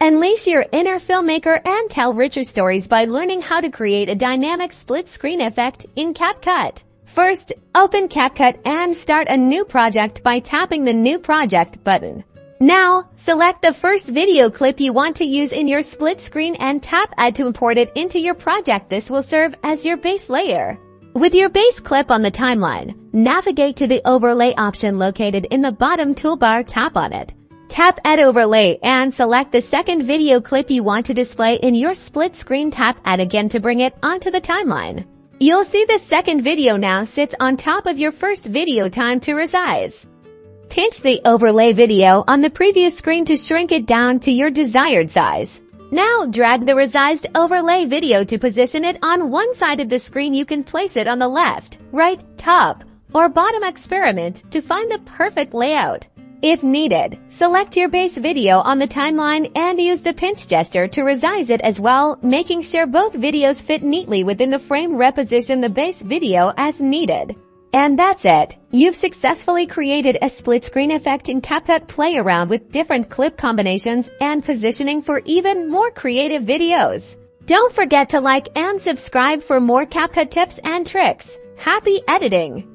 Unleash your inner filmmaker and tell richer stories by learning how to create a dynamic split screen effect in Capcut. First, open Capcut and start a new project by tapping the New Project button. Now, select the first video clip you want to use in your split screen and tap Add to import it into your project. This will serve as your base layer. With your base clip on the timeline, navigate to the Overlay option located in the bottom toolbar. Tap on it. Tap Add Overlay and select the second video clip you want to display in your split screen. Tap Add again to bring it onto the timeline. You'll see the second video now sits on top of your first video. Time to resize. Pinch the overlay video on the previous screen to shrink it down to your desired size. Now drag the resized overlay video to position it on one side of the screen. You can place it on the left, right, top, or bottom. Experiment to find the perfect layout. If needed, select your base video on the timeline and use the pinch gesture to resize it as well, making sure both videos fit neatly within the frame. Reposition the base video as needed. And that's it. You've successfully created a split screen effect in Capcut. Play around with different clip combinations and positioning for even more creative videos. Don't forget to like and subscribe for more Capcut tips and tricks. Happy editing!